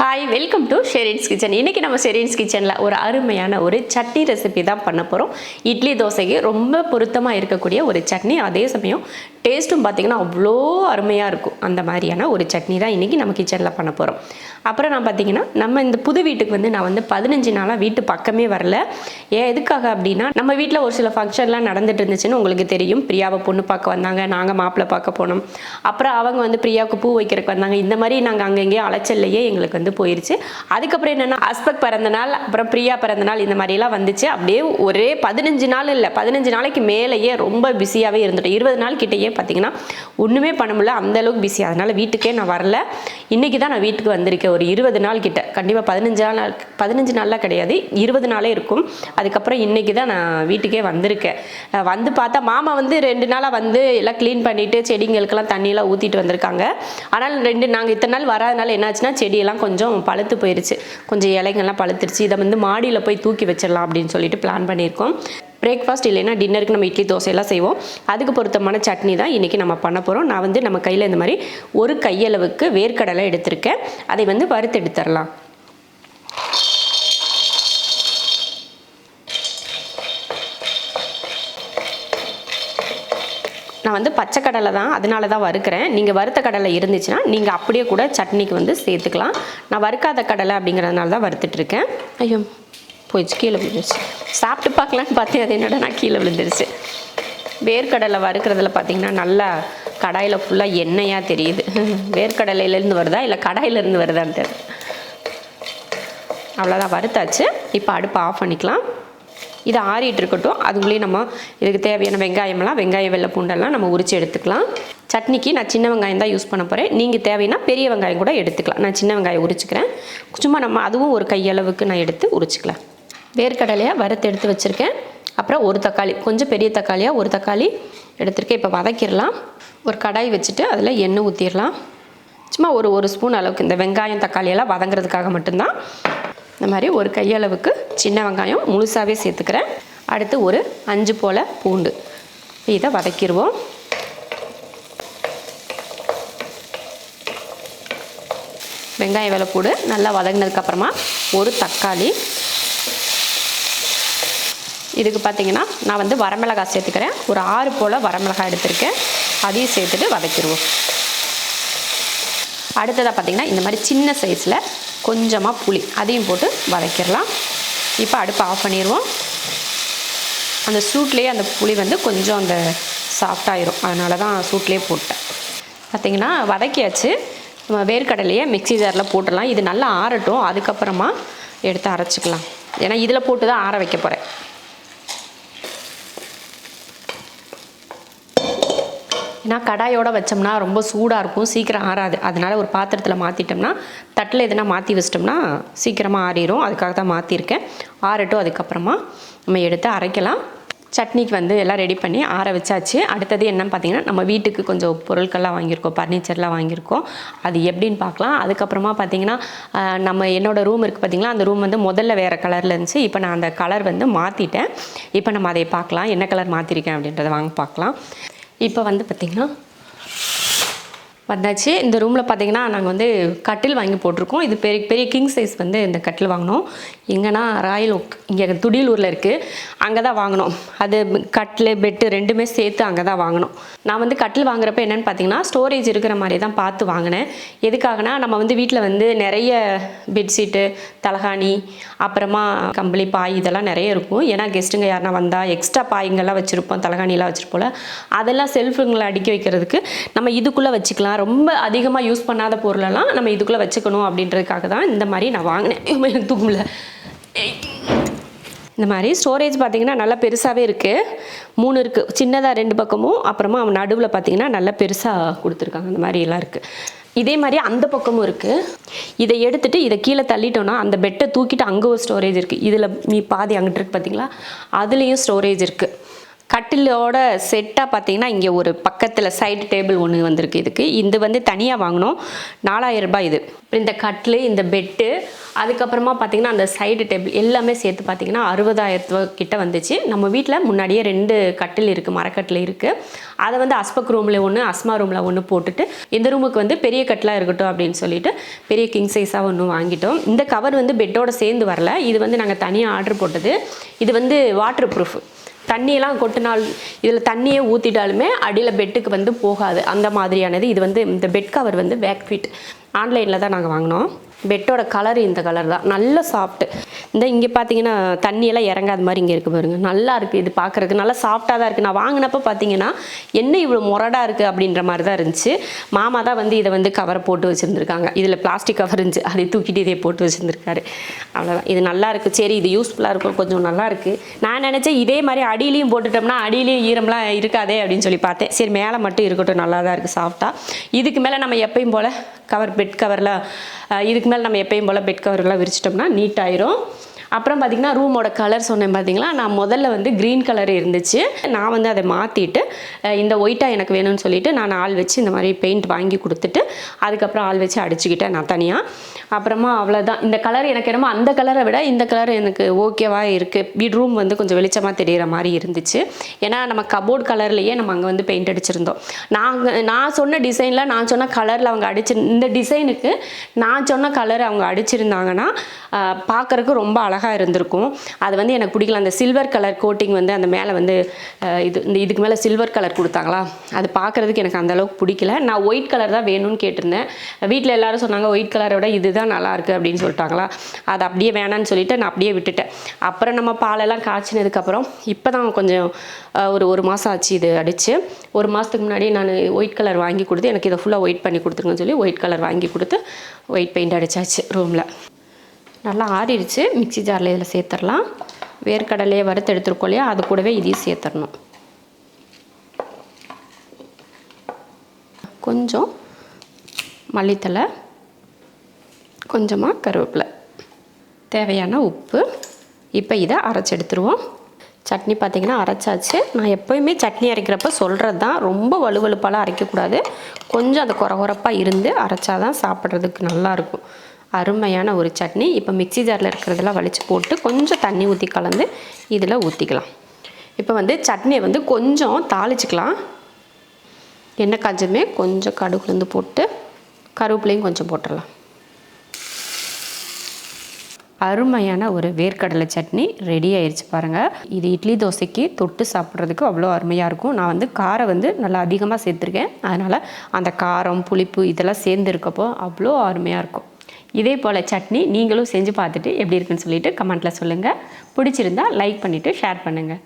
Hi, welcome to Sherin's kitchen. இன்றைக்கி நம்ம ஷெரின்ஸ் கிச்சனில் ஒரு அருமையான ஒரு சட்னி ரெசிபி தான் பண்ண போகிறோம். இட்லி தோசைக்கு ரொம்ப பொருத்தமாக இருக்கக்கூடிய ஒரு சட்னி, அதே சமயம் டேஸ்ட்டும் பார்த்திங்கன்னா அவ்வளோ அருமையாக இருக்கும். அந்த மாதிரியான ஒரு சட்னி தான் இன்றைக்கி நம்ம கிச்சனில் பண்ண போகிறோம். அப்புறம் நான் பார்த்திங்கன்னா நம்ம இந்த புது வீட்டுக்கு நான் 15 நாளாக வீட்டு பக்கமே வரல. எதுக்காக அப்படின்னா, நம்ம வீட்டில் ஒரு சில ஃபங்க்ஷன்லாம் நடந்துட்டு இருந்துச்சுன்னு உங்களுக்கு தெரியும். பிரியாவை பொண்ணு பார்க்க வந்தாங்க, நாங்கள் மாப்பிள்ளை பார்க்க போனோம். அப்புறம் அவங்க பிரியாவுக்கு பூ வைக்கிறதுக்கு வந்தாங்க. இந்த மாதிரி நாங்கள் அங்கங்கேயே அலைச்சல்லையே எங்களுக்கு போயிருச்சு. அதுக்கப்புறம் என்னென்னா, ஹஸ்பண்ட் பிறந்த நாள், அப்புறம் பிரியா பிறந்த நாள், இந்த மாதிரிலாம் வந்துச்சு. அப்படியே ஒரே 15 நாள் இல்லை, 15 நாளைக்கு மேலேயே ரொம்ப பிஸியாகவே இருந்துட்டேன். 20 நாள் கிட்டேயே பார்த்தீங்கன்னா ஒன்றுமே பண்ண முடியல, அந்தளவுக்கு பிஸி. அதனால் வீட்டுக்கே நான் வரல. இன்றைக்கி தான் நான் வீட்டுக்கு வந்திருக்கேன். ஒரு 20 நாள் கிட்ட, கண்டிப்பாக 15 நாள்லாம் கிடையாது, 20 நாளே இருக்கும். அதுக்கப்புறம் இன்றைக்கி தான் நான் வீட்டுக்கே வந்திருக்கேன். வந்து பார்த்தா மாமா 2 நாளாக எல்லாம் க்ளீன் பண்ணிவிட்டு செடிங்களுக்கெல்லாம் தண்ணியெல்லாம் ஊற்றிட்டு வந்திருக்காங்க. ஆனால் நாங்கள் இத்தனை நாள் வராதனால என்னாச்சுன்னா, செடியெல்லாம் கொஞ்சம் பழுத்து போயிருச்சு, கொஞ்சம் இலைங்கள்லாம் பழுத்துருச்சு. இதை மாடியில் போய் தூக்கி வச்சிடலாம் அப்படின்னு சொல்லிட்டு பிளான் பண்ணியிருக்கோம். பிரேக்ஃபாஸ்ட் இல்லைன்னா டின்னருக்கு நம்ம இட்லி தோசையெல்லாம் செய்வோம். அதுக்கு பொருத்தமான சட்னி தான் இன்றைக்கி நம்ம பண்ண போகிறோம். நான் நம்ம கையில் இந்த மாதிரி ஒரு கையளவுக்கு வேர்க்கடலை எடுத்திருக்கேன். அதை வறுத்து எடுத்துடலாம். நான் பச்சை கடலை தான், அதனால தான் வறுக்கிறேன். நீங்கள் வறுத்த கடலை இருந்துச்சுன்னா நீங்கள் அப்படியே கூட சட்னிக்கு சேர்த்துக்கலாம். நான் வறுக்காத கடலை அப்படிங்கிறதுனால தான் வறுத்துட்ருக்கேன். ஐயோ, போயிடுச்சு, கீழே விழுந்துருச்சு. சாப்பிட்டு பார்க்கலான்னு பார்த்தேன், அது என்னடா நான் கீழே விழுந்துருச்சு. வேர்க்கடலை வறுக்கிறதுல பார்த்திங்கன்னா நல்லா கடாயில் ஃபுல்லாக எண்ணெயாக தெரியுது. வேர்க்கடலையிலேருந்து வருதா இல்லை கடாயிலேருந்து வருதான்னு தெரியுது. அவ்வளோதான், வறுத்தாச்சு. இப்போ அடுப்பை ஆஃப் பண்ணிக்கலாம். இது ஆறிட்டு இருக்கட்டும். அதுக்குள்ளேயே நம்ம இதுக்கு தேவையான வெங்காயம், வெள்ளை பூண்டெல்லாம் நம்ம உரித்து எடுத்துக்கலாம். சட்னிக்கு நான் சின்ன வெங்காயம் தான் யூஸ் பண்ண போகிறேன். நீங்கள் தேவைன்னா பெரிய வெங்காயம் கூட எடுத்துக்கலாம். நான் சின்ன வெங்காயம் உரிச்சுக்கிறேன். சும்மா நம்ம அதுவும் ஒரு கையளவுக்கு நான் எடுத்து உரிச்சிக்கலாம். வேர்க்கடலையாக வறுத்து எடுத்து வச்சுருக்கேன். அப்புறம் ஒரு தக்காளி, கொஞ்சம் பெரிய தக்காளியாக ஒரு தக்காளி எடுத்துருக்கேன். இப்போ வதக்கிடலாம். ஒரு கடாய் வச்சுட்டு அதில் எண்ணெய் ஊற்றிடலாம். சும்மா ஒரு ஸ்பூன் அளவுக்கு இந்த வெங்காயம் தக்காளியெல்லாம் வதங்கிறதுக்காக மட்டும்தான். இந்த மாதிரி ஒரு கையளவுக்கு சின்ன வெங்காயம் முழுசாகவே சேர்த்துக்கிறேன். அடுத்து ஒரு 5 போல் பூண்டு, இதை வதக்கிடுவோம். வெங்காயம் வெள்ளைப்பூடு நல்லா வதங்கினதுக்கப்புறமா ஒரு தக்காளி. இதுக்கு பார்த்திங்கன்னா நான் வரமிளகாய் சேர்த்துக்கிறேன். ஒரு 6 போல் வரமிளகாய் எடுத்திருக்கேன். அதையும் சேர்த்துட்டு வதக்கிடுவோம். அடுத்ததாக பார்த்திங்கன்னா இந்த மாதிரி சின்ன சைஸில் கொஞ்சமாக புளி, அதையும் போட்டு வதக்கிடலாம். இப்போ அடுப்பை ஆஃப் பண்ணிடுவோம். அந்த சூட்லேயே அந்த புளி கொஞ்சம் அந்த சாஃப்டாயிரும், அதனால தான் சூட்லேயே போட்டேன். பார்த்திங்கன்னா வதக்கியாச்சு. நம்ம வேர்க்கடலையே மிக்ஸி ஜாரில் போட்டுடலாம். இது நல்லா ஆறட்டும், அதுக்கப்புறமா எடுத்து அரைச்சிக்கலாம். ஏன்னா இதில் போட்டு தான் ஆற வைக்க போகிறேன். ஏன்னா கடாயோடு வச்சோம்னா ரொம்ப சூடாக இருக்கும், சீக்கிரம் ஆறாது. அதனால் ஒரு பாத்திரத்தில் மாற்றிட்டோம்னா, தட்டில் எதுனா மாற்றி வச்சிட்டோம்னா சீக்கிரமாக ஆறிடும். அதுக்காக தான் மாற்றிருக்கேன். ஆறட்டும், அதுக்கப்புறமா நம்ம எடுத்து அரைக்கலாம். சட்னிக்கு எல்லாம் ரெடி பண்ணி ஆற வச்சாச்சு. அடுத்தது என்னன்னு பார்த்தீங்கன்னா, நம்ம வீட்டுக்கு கொஞ்சம் பொருட்கள்லாம் வாங்கியிருக்கோம், ஃபர்னிச்சர்லாம் வாங்கியிருக்கோம். அது எப்படின்னு பார்க்கலாம். அதுக்கப்புறமா பார்த்தீங்கன்னா, என்னோடய ரூம் இருக்குது பார்த்திங்களா, அந்த ரூம் முதல்ல வேறு கலரில் இருந்துச்சு. இப்போ நான் அந்த கலர் மாற்றிட்டேன். இப்போ நம்ம அதை பார்க்கலாம், என்ன கலர் மாற்றிருக்கேன் அப்படின்றத வாங்க பார்க்கலாம். இப்போ பார்த்திங்கன்னா வந்தாச்சு. இந்த ரூமில் பார்த்திங்கன்னா நாங்கள் கட்டில் வாங்கி போட்டிருக்கோம். இது பெரிய கிங் சைஸ் இந்த கட்டில் வாங்கினோம். எங்கன்னா ராயல் ஓக், இங்கே துடியலூரில் இருக்குது, அங்கே தான் வாங்கினோம். அது கட்டில் பெட்டு ரெண்டுமே சேர்த்து அங்கே தான் வாங்கினோம். நான் கட்டில் வாங்குறப்ப என்னென்னு பார்த்தீங்கன்னா, ஸ்டோரேஜ் இருக்கிற மாதிரி தான் பார்த்து வாங்கினேன். எதுக்காகனா, நம்ம வீட்டில் நிறைய பெட்ஷீட்டு, தலகாணி, அப்புறமா கம்பளி, பாய் இதெல்லாம் நிறைய இருக்கும். ஏன்னா கெஸ்ட்டுங்க யாருனா வந்தால் எக்ஸ்ட்ரா பாய்ங்கள்லாம் வச்சுருப்போம், தலகாணிலாம் வச்சுருப்போம். அதெல்லாம் செல்ஃபுங்களை அடுக்கி வைக்கிறதுக்கு நம்ம இதுக்குள்ளே வச்சுக்கலாம். ரொம்ப அதிகமாக யூஸ் பண்ணாத பொருளெல்லாம் நம்ம இதுக்குள்ளே வச்சுக்கணும் அப்படின்றதுக்காக தான் இந்த மாதிரி நான் வாங்கினேன். எனக்கு தூக்கல. இந்த மாதிரி ஸ்டோரேஜ் பார்த்திங்கன்னா நல்லா பெருசாகவே இருக்குது. 3 இருக்குது, சின்னதாக 2 பக்கமும், அப்புறமா நடுவில் பார்த்திங்கன்னா நல்லா பெருசாக கொடுத்துருக்காங்க. அந்த மாதிரி எல்லாம் இருக்குது. இதே மாதிரி அந்த பக்கமும் இருக்குது. இதை எடுத்துகிட்டு இதை கீழே தள்ளிட்டோன்னா அந்த பெட்டை தூக்கிட்டு அங்கே ஒரு ஸ்டோரேஜ் இருக்குது. இதில் பாதி அங்கிட்டு இருக்குது பார்த்திங்களா, அதுலேயும் ஸ்டோரேஜ் இருக்குது. கட்டிலோட செட்டாக பார்த்தீங்கன்னா இங்கே ஒரு பக்கத்தில் சைடு டேபிள் ஒன்று வந்திருக்கு. இதுக்கு இது வந்து தனியாக வாங்கினோம், 4000 ரூபாய் இது. இந்த கட்டில், இந்த பெட்டு, அதுக்கப்புறமா பார்த்தீங்கன்னா அந்த சைடு டேபிள் எல்லாமே சேர்த்து பார்த்தீங்கன்னா 60,000 கிட்ட வந்துச்சு. நம்ம வீட்டில் முன்னாடியே 2 கட்டில் இருக்குது, மரக்கட்டில் இருக்குது. அதை வந்து அஸ்பக் ரூமில் ஒன்று, அஸ்மா ரூமில் ஒன்று போட்டுட்டு இந்த ரூமுக்கு வந்து பெரிய கட்டிலாக இருக்கட்டும் அப்படின்னு சொல்லிட்டு பெரிய கிங் சைஸாக ஒன்று வாங்கிட்டோம். இந்த கவர் வந்து பெட்டோட சேர்ந்து வரல, இது வந்து நாங்கள் தனியாக ஆர்டர் போட்டது. இது வந்து வாட்டர் ப்ரூஃப், தண்ணியெல்லாம் கொட்டினால் இதில் தண்ணியே ஊற்றிட்டாலுமே அடியில் பெட்டுக்கு வந்து போகாது, அந்த மாதிரியானது. இது வந்து இந்த பெட் கவர் வந்து பேக் ஃபிட், ஆன்லைனில் தான் நாங்கள் வாங்கினோம். பெட்டோட கலர் இந்த கலர் தான், நல்ல சாஃப்ட்டு. இந்த இங்கே பார்த்தீங்கன்னா தண்ணியெல்லாம் இறங்காத மாதிரி இங்கே இருக்குது பாருங்கள், நல்லா இருக்குது. இது பார்க்குறதுக்கு நல்லா சாஃப்டாக தான் இருக்குது. நான் வாங்கினப்போ பார்த்தீங்கன்னா என்ன இவ்வளோ முரடாக இருக்குது அப்படின்ற மாதிரி தான் இருந்துச்சு. மாமா தான் வந்து இதை வந்து கவரை போட்டு வச்சுருந்துருக்காங்க. இதில் பிளாஸ்டிக் கவர் இருந்துச்சு, அதை தூக்கிட்டு இதே போட்டு வச்சுருந்துருக்காரு. அவ்வளோதான். இது நல்லா இருக்குது, சரி இது யூஸ்ஃபுல்லாக இருக்கும், கொஞ்சம் நல்லா இருக்குது. நான் நினச்சேன் இதே மாதிரி அடியிலையும் போட்டுட்டோம்னா அடியிலையும் ஈரம்லாம் இருக்காதே அப்படின்னு சொல்லி பார்த்தேன். சரி மேலே மட்டும் இருக்கட்டும், நல்லா தான் இருக்குது சாஃப்டாக. இதுக்கு மேலே நம்ம எப்பயும் போல் கவர், பெட் கவரில் இதுக்கு மேலே நம்ம எப்பயும் போல் பெட் கவர்லாம் விரிச்சிட்டோம்னா நீட்டாயிரும். அப்புறம் பார்த்திங்கன்னா ரூமோட கலர் சொன்னேன் பார்த்தீங்களா, நான் முதல்ல வந்து க்ரீன் கலர் இருந்துச்சு, நான் வந்து அதை மாற்றிட்டு இந்த ஒயிட்டாக எனக்கு வேணும்னு சொல்லிவிட்டு நான் ஆள் வச்சு இந்த மாதிரி பெயிண்ட் வாங்கி கொடுத்துட்டு அதுக்கப்புறம் ஆள் வச்சு அடிச்சுக்கிட்டேன் நான் தனியாக. அப்புறமா அவ்வளோதான். இந்த கலர் எனக்கு என்னமோ அந்த கலரை விட இந்த கலர் எனக்கு ஓகேவாக இருக்குது. ரூம் வந்து கொஞ்சம் வெளிச்சமாக தெரிகிற மாதிரி இருந்துச்சு. ஏன்னா நம்ம கபோர்ட் கலர்லேயே நம்ம அங்கே வந்து பெயிண்ட் அடிச்சிருந்தோம். நான் சொன்ன டிசைனில், நான் சொன்ன கலரில் அவங்க இந்த டிசைனுக்கு நான் சொன்ன கலர் அவங்க அடிச்சிருந்தாங்கன்னா பார்க்குறக்கு ரொம்ப அழகாக இருந்திருக்கும். அது வந்து எனக்கு பிடிக்கல. அந்த சில்வர் கலர் கோட்டிங் வந்து அந்த மேலே வந்து இதுக்கு மேலே சில்வர் கலர் கொடுத்தாங்களா, அது பார்க்குறதுக்கு எனக்கு அந்த அளவுக்கு பிடிக்கல. நான் ஒயிட் கலர் தான் வேணும்னு கேட்டிருந்தேன். வீட்டில் எல்லாரும் சொன்னாங்க ஒயிட் கலரை விட இதுதான் நல்லாயிருக்கு அப்படின்னு சொல்லிட்டாங்களா, அது அப்படியே வேணான்னு சொல்லிவிட்டு நான் அப்படியே விட்டுட்டேன். அப்புறம் நம்ம பாலெல்லாம் காய்ச்சினதுக்கப்புறம் இப்போ தான் கொஞ்சம் ஒரு மாதம் ஆச்சு இது அடித்து. ஒரு மாதத்துக்கு முன்னாடி நான் ஒயிட் கலர் வாங்கி கொடுத்து எனக்கு இதை ஃபுல்லாக ஒயிட் பண்ணி கொடுத்துருங்கன்னு சொல்லி ஒயிட் கலர் வாங்கி கொடுத்து ஒயிட் பெயிண்ட் அடித்தாச்சு ரூமில். நல்லா ஆறிடுச்சு. மிக்ஸி ஜாரில் இதில் சேர்த்துடலாம். வேர்க்கடலையை வறுத்து எடுத்துருக்கோம் இல்லையா, அது கூடவே இதையும் சேர்த்துடணும். கொஞ்சம் மல்லித்தலை, கொஞ்சமாக கருவேப்பிலை, தேவையான உப்பு. இப்போ இதை அரைச்சி எடுத்துருவோம். சட்னி பார்த்திங்கன்னா அரைச்சாச்சு. நான் எப்போயுமே சட்னி அரைக்கிறப்ப சொல்கிறது தான், ரொம்ப வலுவலுப்பாலாம் அரைக்கக்கூடாது, கொஞ்சம் அது குறகுறப்பாக இருந்து அரைச்சாதான் சாப்பிட்றதுக்கு நல்லாயிருக்கும். அருமையான ஒரு சட்னி. இப்போ மிக்ஸி ஜாரில் இருக்கிறதெல்லாம் வலிச்சு போட்டு கொஞ்சம் தண்ணி ஊற்றி கலந்து இதில் ஊற்றிக்கலாம். இப்போ வந்து சட்னியை வந்து கொஞ்சம் தாளிச்சிக்கலாம். எண்ணெய் காஞ்சதுமே கொஞ்சம் கடுகுலந்து போட்டு கருவேப்பிலையும் கொஞ்சம் போட்டுடலாம். அருமையான ஒரு வேர்க்கடலை சட்னி ரெடி ஆயிடுச்சு பாருங்கள். இது இட்லி தோசைக்கு தொட்டு சாப்பிட்றதுக்கு அவ்வளோ அருமையாக இருக்கும். நான் வந்து காரம் வந்து நல்லா அதிகமாக சேர்த்துருக்கேன், அதனால் அந்த காரம் புளிப்பு இதெல்லாம் சேர்ந்து இருக்கப்போ அவ்வளோ அருமையாக இருக்கும். இதே போல் சட்னி நீங்களும் செஞ்சு பார்த்துட்டு எப்படி இருக்குன்னு சொல்லிட்டு கமெண்ட்டில் சொல்லுங்கள். பிடிச்சிருந்தா லைக் பண்ணிவிட்டு ஷேர் பண்ணுங்கள்.